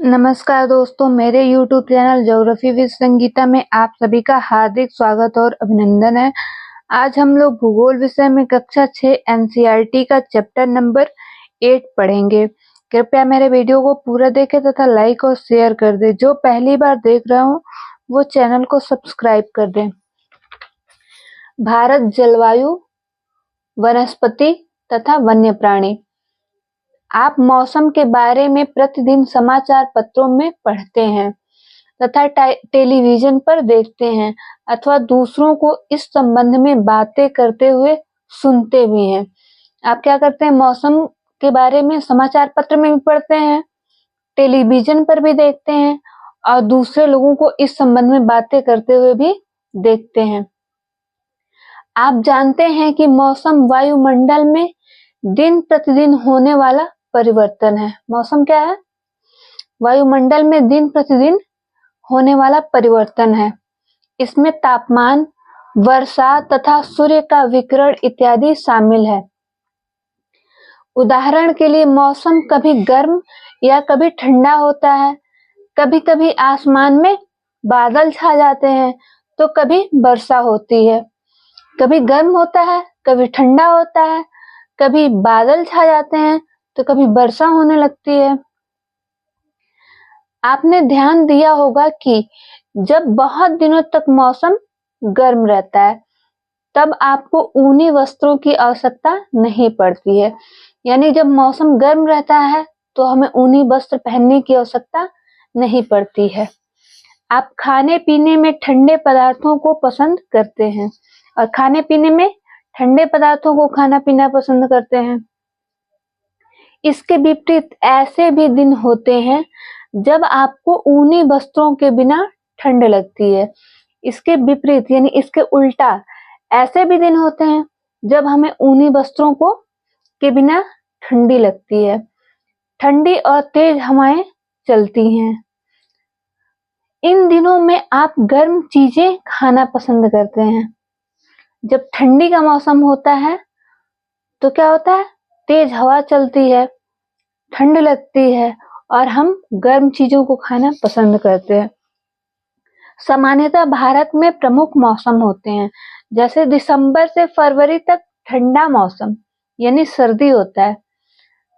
नमस्कार दोस्तों, मेरे YouTube channel geography with Sangeeta में आप सभी का हार्दिक स्वागत और अभिनंदन है। आज हम लोग भूगोल विषय में कक्षा 6 NCERT का चैप्टर नंबर 8 पढ़ेंगे। कृपया मेरे वीडियो को पूरा देखें तथा लाइक और शेयर कर दें। जो पहली बार देख रहे हो वो चैनल को सब्सक्राइब कर दें। भारत जलवायु, वनस्पति तथा वन्य प्राणी। आप मौसम के बारे में प्रतिदिन समाचार पत्रों में पढ़ते हैं तथा टेलीविजन पर देखते हैं अथवा दूसरों को इस संबंध में बातें करते हुए सुनते भी हैं। आप क्या करते हैं? मौसम के बारे में समाचार पत्र में भी पढ़ते हैं, टेलीविजन पर भी देखते हैं और दूसरे लोगों को इस संबंध में बातें करते हुए भी देखते हैं। आप जानते हैं कि मौसम वायुमंडल में दिन प्रतिदिन होने वाला परिवर्तन है। मौसम क्या है? वायुमंडल में दिन प्रतिदिन होने वाला परिवर्तन है। इसमें तापमान, वर्षा तथा सूर्य का विकिरण इत्यादि शामिल है। उदाहरण के लिए मौसम कभी गर्म या कभी ठंडा होता है। कभी-कभी आसमान में बादल छा जाते हैं तो कभी वर्षा होती है। कभी गर्म होता है, कभी ठंडा होता है, कभी बादल छा जाते हैं तो कभी वर्षा होने लगती है। आपने ध्यान दिया होगा कि जब बहुत दिनों तक मौसम गर्म रहता है तब आपको ऊनी वस्त्रों की आवश्यकता नहीं पड़ती है। यानी जब मौसम गर्म रहता है तो हमें ऊनी वस्त्र पहनने की आवश्यकता नहीं पड़ती है। आप खाने पीने में ठंडे पदार्थों को पसंद करते हैं और खाने पीने में ठंडे पदार्थों को खाना पीना पसंद करते हैं। इसके विपरीत ऐसे भी दिन होते हैं जब आपको ऊनी वस्त्रों के बिना ठंड लगती है। इसके विपरीत यानी इसके उल्टा ऐसे भी दिन होते हैं जब हमें ऊनी वस्त्रों को के बिना ठंडी लगती है। ठंडी और तेज हवाएं चलती हैं। इन दिनों में आप गर्म चीजें खाना पसंद करते हैं। जब ठंडी का मौसम होता है तो क्या होता है? तेज हवा चलती है, ठंड लगती है और हम गर्म चीजों को खाना पसंद करते हैं। सामान्यतः भारत में प्रमुख मौसम होते हैं, जैसे दिसंबर से फरवरी तक ठंडा मौसम यानी सर्दी होता है।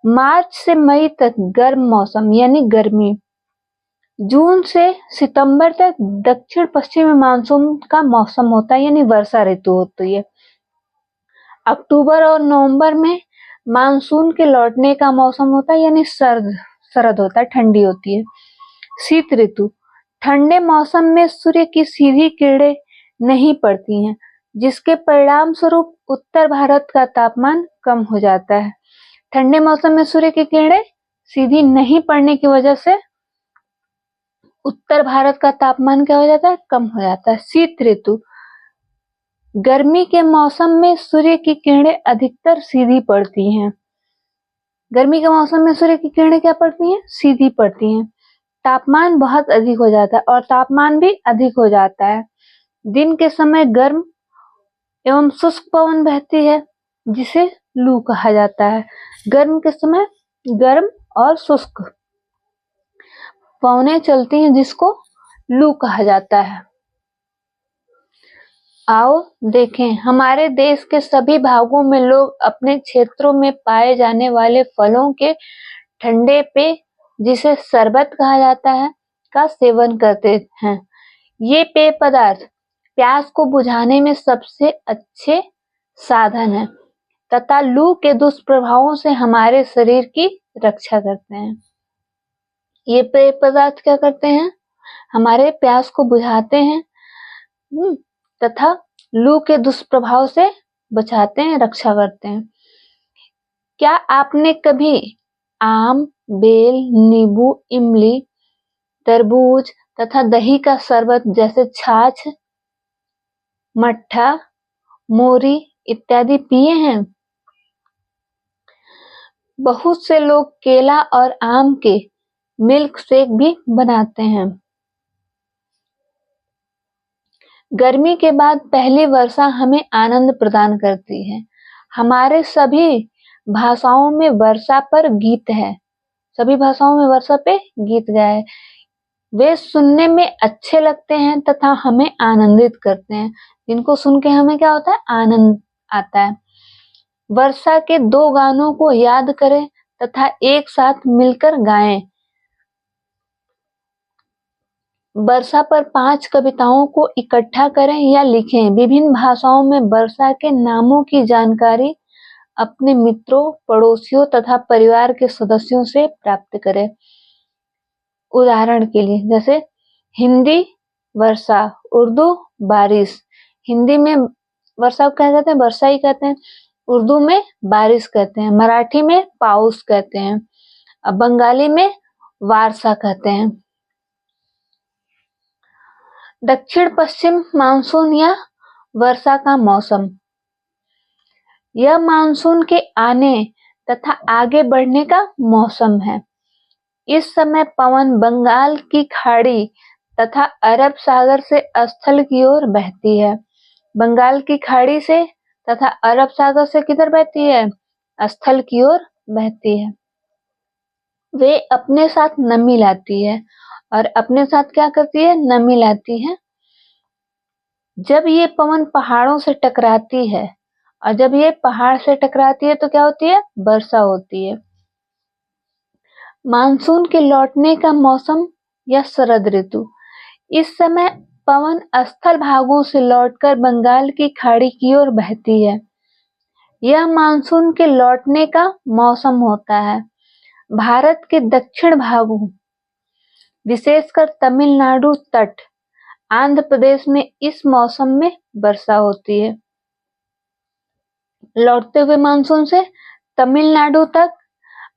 मार्च से मई तक गर्म मौसम यानी गर्मी। जून से सितंबर तक दक्षिण पश्चिमी मानसून का मौसम होता है यानी वर्षा ऋतु होती है। अक्टूबर और नवंबर में मानसून के लौटने का मौसम होता है यानी शरद होता है, ठंडी होती है। शीत ऋतु। ठंडे मौसम में सूर्य की सीधी किरणें नहीं पड़ती हैं, जिसके परिणाम स्वरूप उत्तर भारत का तापमान कम हो जाता है। ठंडे मौसम में सूर्य की किरणें सीधी नहीं पड़ने की वजह से उत्तर भारत का तापमान क्या हो जाता है? कम हो जाता है। शीत ऋतु। गर्मी के मौसम में सूर्य की किरणें अधिकतर सीधी पड़ती हैं। गर्मी के मौसम में सूर्य की किरणें क्या पड़ती हैं? सीधी पड़ती हैं। तापमान बहुत अधिक हो जाता है और तापमान भी अधिक हो जाता है। दिन के समय गर्म एवं शुष्क पवन बहती है जिसे लू कहा जाता है। गर्म के समय गर्म और शुष्क पवनें चलती हैं जिसको लू कहा जाता है। आओ देखें, हमारे देश के सभी भागों में लोग अपने क्षेत्रों में पाए जाने वाले फलों के ठंडे पेय, जिसे शरबत कहा जाता है, का सेवन करते हैं। ये पेय पदार्थ प्यास को बुझाने में सबसे अच्छे साधन है तथा लू के दुष्प्रभावों से हमारे शरीर की रक्षा करते हैं। ये पेय पदार्थ क्या करते हैं? हमारे प्यास को बुझाते हैं तथा लू के दुष्प्रभाव से बचाते हैं, रक्षा करते हैं। क्या आपने कभी आम, बेल, नींबू, इमली, तरबूज तथा दही का शरबत जैसे छाछ, मट्ठा, मोरी इत्यादि पिए हैं? बहुत से लोग केला और आम के मिल्क शेक भी बनाते हैं। गर्मी के बाद पहली वर्षा हमें आनंद प्रदान करती है। हमारे सभी भाषाओं में वर्षा पर गीत है। सभी भाषाओं में वर्षा पे गीत गाए। वे सुनने में अच्छे लगते हैं तथा हमें आनंदित करते हैं। इनको सुन के हमें क्या होता है? आनंद आता है। वर्षा के 2 गानों को याद करें तथा एक साथ मिलकर गाएं। वर्षा पर 5 कविताओं को इकट्ठा करें या लिखें। विभिन्न भाषाओं में वर्षा के नामों की जानकारी अपने मित्रों, पड़ोसियों तथा परिवार के सदस्यों से प्राप्त करें। उदाहरण के लिए जैसे हिंदी वर्षा, उर्दू बारिश। हिंदी में वर्षा को क्या कहते हैं? वर्षा ही कहते हैं। उर्दू में बारिश कहते हैं। मराठी में पाउस कहते हैं। अब बंगाली में वारसा कहते हैं। दक्षिण पश्चिम मानसून या वर्षा का मौसम। यह मानसून के आने तथा आगे बढ़ने का मौसम है। इस समय पवन बंगाल की खाड़ी तथा अरब सागर से स्थल की ओर बहती है। बंगाल की खाड़ी से तथा अरब सागर से किधर बहती है? स्थल की ओर बहती है। वे अपने साथ नमी लाती है और अपने साथ क्या करती है? नमी लाती है। जब ये पवन पहाड़ों से टकराती है और जब ये पहाड़ से टकराती है तो क्या होती है? वर्षा होती है। मानसून के लौटने का मौसम या शरद ऋतु। इस समय पवन स्थल भागों से लौटकर बंगाल की खाड़ी की ओर बहती है। यह मानसून के लौटने का मौसम होता है। भारत के दक्षिण भागों, विशेषकर तमिलनाडु तट, आंध्र प्रदेश में इस मौसम में वर्षा होती है। लौटते हुए मानसून से तमिलनाडु तक,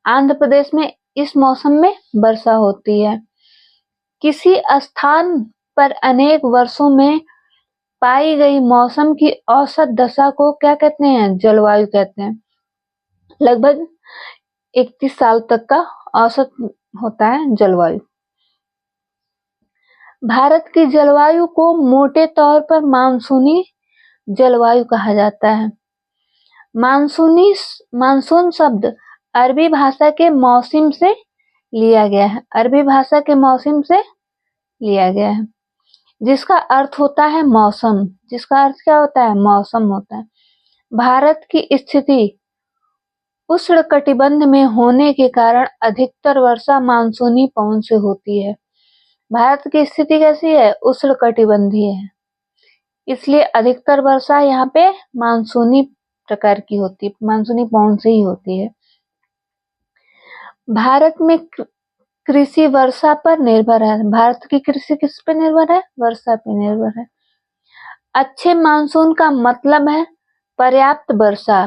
आंध्र प्रदेश में इस मौसम में वर्षा होती है। किसी स्थान पर अनेक वर्षों में पाई गई मौसम की औसत दशा को क्या कहते हैं? जलवायु कहते हैं। लगभग 31 साल तक का औसत होता है जलवायु। भारत की जलवायु को मोटे तौर पर मानसूनी जलवायु कहा जाता है। मानसून शब्द अरबी भाषा के मौसम से लिया गया है। अरबी भाषा के मौसम से लिया गया है, जिसका अर्थ होता है मौसम। जिसका अर्थ क्या होता है? मौसम होता है। भारत की स्थिति उष्णकटिबंध में होने के कारण अधिकतर वर्षा मानसूनी पवन से होती है। भारत की स्थिति कैसी है? उष्णकटिबंधीय है, इसलिए अधिकतर वर्षा यहाँ पे मानसूनी प्रकार की होती है, मानसूनी पवन से ही होती है। भारत में कृषि वर्षा पर निर्भर है। भारत की कृषि किस पे निर्भर है? वर्षा पे निर्भर है। अच्छे मानसून का मतलब है पर्याप्त वर्षा,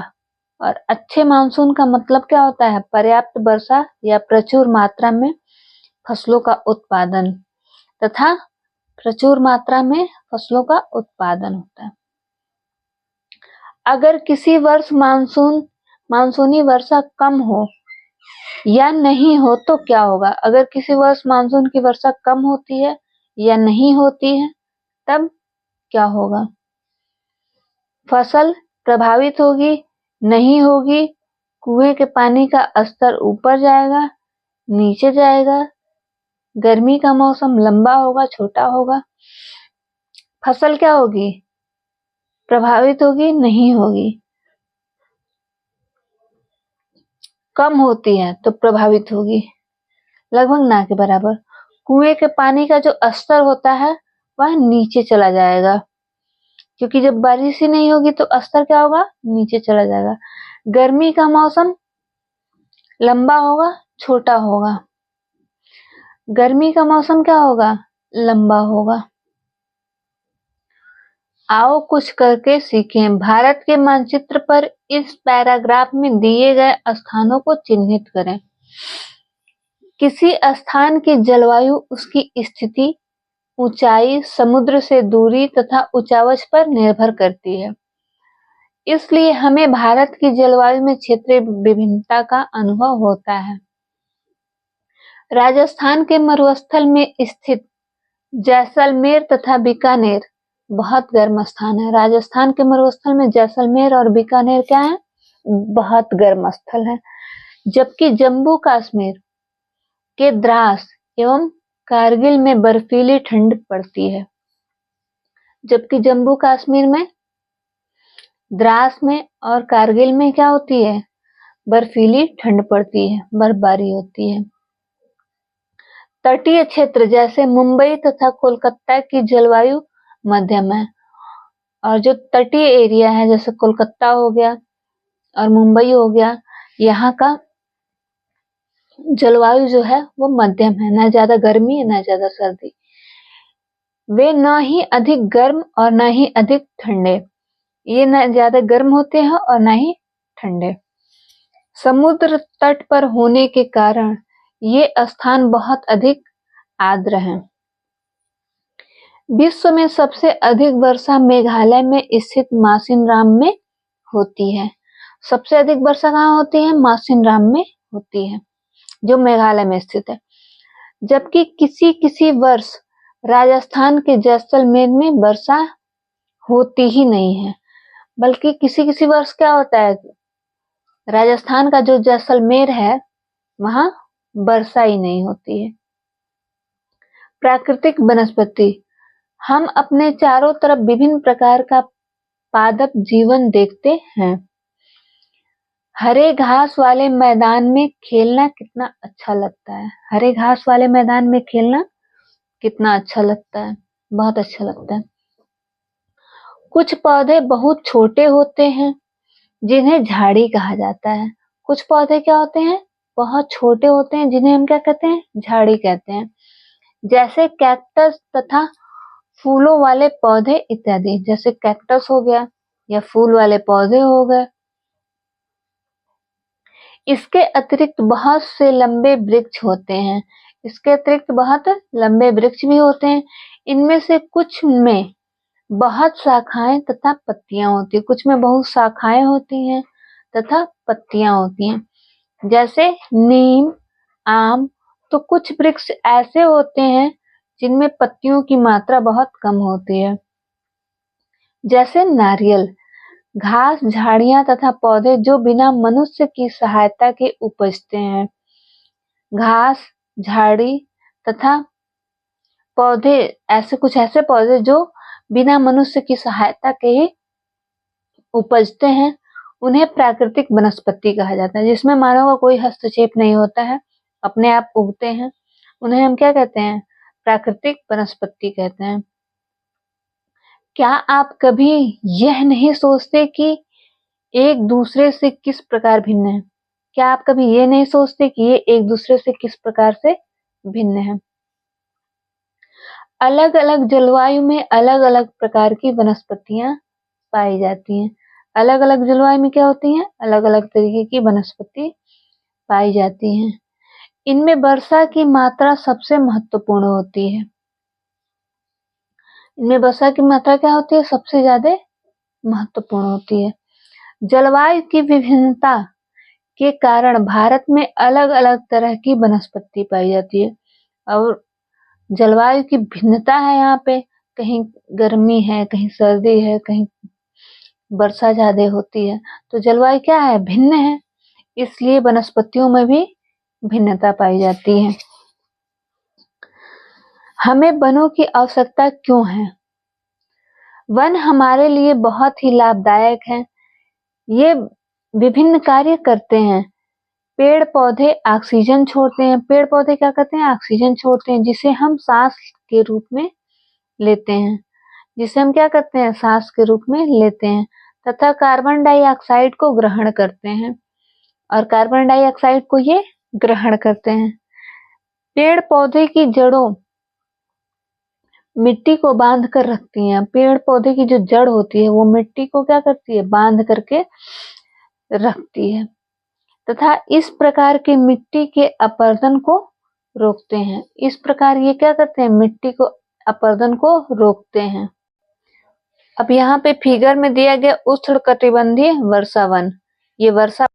और अच्छे मानसून का मतलब क्या होता है? पर्याप्त वर्षा या प्रचुर मात्रा में फसलों का उत्पादन तथा प्रचुर मात्रा में फसलों का उत्पादन होता है। अगर किसी वर्ष मानसूनी वर्षा कम हो या नहीं हो तो क्या होगा? अगर किसी वर्ष मानसून की वर्षा कम होती है या नहीं होती है तब क्या होगा? फसल प्रभावित होगी, नहीं होगी, कुएं के पानी का स्तर ऊपर जाएगा, नीचे जाएगा, गर्मी का मौसम लंबा होगा, छोटा होगा। फसल क्या होगी? प्रभावित होगी, नहीं होगी। कम होती है तो प्रभावित होगी, लगभग ना के बराबर। कुएं के पानी का जो स्तर होता है वह नीचे चला जाएगा, क्योंकि जब बारिश ही नहीं होगी तो स्तर क्या होगा? नीचे चला जाएगा। गर्मी का मौसम लंबा होगा, छोटा होगा। गर्मी का मौसम क्या होगा? लंबा होगा। आओ कुछ करके सीखें। भारत के मानचित्र पर इस पैराग्राफ में दिए गए स्थानों को चिन्हित करें। किसी स्थान की जलवायु उसकी स्थिति, ऊंचाई, समुद्र से दूरी तथा उचावच पर निर्भर करती है। इसलिए हमें भारत की जलवायु में क्षेत्रीय विभिन्नता का अनुभव होता है। राजस्थान के मरुस्थल में स्थित जैसलमेर तथा बीकानेर बहुत गर्म स्थान है। राजस्थान के मरुस्थल में जैसलमेर और बीकानेर क्या है? बहुत गर्म स्थल है। जबकि जम्मू कश्मीर के द्रास एवं कारगिल में बर्फीली ठंड पड़ती है, जबकि जम्मू कश्मीर में द्रास में और कारगिल में क्या होती है, बर्फीली ठंड पड़ती है, बर्फबारी होती है। तटीय क्षेत्र जैसे मुंबई तथा कोलकाता की जलवायु मध्यम है, और जो तटीय एरिया है जैसे कोलकाता हो गया और मुंबई हो गया, यहाँ का जलवायु जो है वो मध्यम है, ना ज्यादा गर्मी है ना ज्यादा सर्दी। वे न ही अधिक गर्म और न ही अधिक ठंडे, ये न ज्यादा गर्म होते हैं और न ही ठंडे। समुद्र तट पर होने के कारण ये स्थान बहुत अधिक आर्द्र हैं। विश्व में सबसे अधिक वर्षा मेघालय में स्थित मासिनराम में होती है। सबसे अधिक वर्षा कहाँ होती है, मासिनराम में होती है, जो मेघालय में स्थित है। जबकि किसी किसी वर्ष राजस्थान के जैसलमेर में वर्षा होती ही नहीं है, बल्कि किसी किसी वर्ष क्या होता है, राजस्थान का जो जैसलमेर है वहां वर्षा ही नहीं होती है। प्राकृतिक वनस्पति, हम अपने चारों तरफ विभिन्न प्रकार का पादप जीवन देखते हैं। हरे घास वाले मैदान में खेलना कितना अच्छा लगता है, हरे घास वाले मैदान में खेलना कितना अच्छा लगता है, बहुत अच्छा लगता है। कुछ पौधे बहुत छोटे होते हैं जिन्हें झाड़ी कहा जाता है। कुछ पौधे क्या होते हैं, बहुत छोटे होते हैं जिन्हें हम क्या कहते हैं, झाड़ी कहते हैं। जैसे कैक्टस तथा फूलों वाले पौधे इत्यादि, जैसे कैक्टस हो गया या फूल वाले पौधे हो गए। इसके अतिरिक्त बहुत से लंबे वृक्ष होते हैं, इसके अतिरिक्त बहुत लंबे वृक्ष भी होते हैं। इनमें से कुछ में बहुत शाखाएं तथा पत्तियां होती है, कुछ में बहुत शाखाएं होती हैं तथा पत्तियां होती हैं, जैसे नीम, आम। तो कुछ वृक्ष ऐसे होते हैं जिनमें पत्तियों की मात्रा बहुत कम होती है, जैसे नारियल। घास, झाड़ियां तथा पौधे जो बिना मनुष्य की सहायता के उपजते हैं। घास, झाड़ी तथा पौधे, ऐसे कुछ ऐसे पौधे जो बिना मनुष्य की सहायता के ही उपजते हैं, उन्हें प्राकृतिक वनस्पति कहा जाता है, जिसमें मानव का कोई हस्तक्षेप नहीं होता है, अपने आप उगते हैं। उन्हें हम क्या कहते हैं, प्राकृतिक वनस्पति कहते हैं। क्या आप कभी यह नहीं सोचते कि एक दूसरे से किस प्रकार भिन्न है? क्या आप कभी ये नहीं सोचते कि ये एक दूसरे से किस प्रकार से भिन्न है? अलग अलग जलवायु में अलग अलग प्रकार की वनस्पतियां पाई जाती हैं। अलग अलग जलवायु में क्या होती हैं, अलग अलग तरीके की वनस्पति पाई जाती हैं। इनमें वर्षा की मात्रा सबसे महत्वपूर्ण होती है। इनमें वर्षा की मात्रा क्या होती है, सबसे ज्यादा महत्वपूर्ण होती है। जलवायु की विभिन्नता के कारण भारत में अलग अलग तरह की वनस्पति पाई जाती है, और जलवायु की भिन्नता है यहाँ पे, कहीं गर्मी है, कहीं सर्दी है, कहीं वर्षा ज्यादा होती है। तो जलवायु क्या है, भिन्न है, इसलिए वनस्पतियों में भी भिन्नता पाई जाती है। हमें वनों की आवश्यकता क्यों है? वन हमारे लिए बहुत ही लाभदायक है। ये विभिन्न कार्य करते हैं। पेड़ पौधे ऑक्सीजन छोड़ते हैं, पेड़ पौधे क्या करते हैं, ऑक्सीजन छोड़ते हैं, जिसे हम सांस के रूप में लेते हैं, जिसे हम क्या करते हैं, सांस के रूप में लेते हैं, तथा कार्बन डाइऑक्साइड को ग्रहण करते हैं, और कार्बन डाइऑक्साइड को ये ग्रहण करते हैं। पेड़ पौधे की जड़ों मिट्टी को बांध कर रखती हैं। पेड़ पौधे की जो जड़ होती है वो मिट्टी को क्या करती है, बांध करके रखती है, तथा इस प्रकार के मिट्टी के अपरदन को रोकते हैं। इस प्रकार ये क्या करते हैं, मिट्टी को अपरदन को रोकते हैं। अब यहाँ पे फिगर में दिया गया उष्णकटिबंधीय वर्षावन, ये वर्षा